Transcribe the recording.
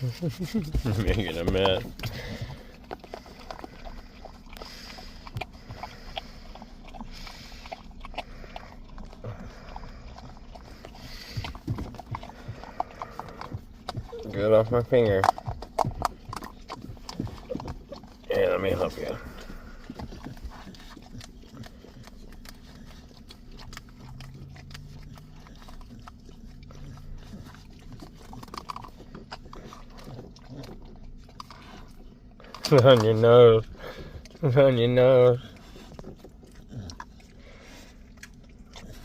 Making a mess. Get off my finger. Yeah, let me help you. On your nose. On your nose.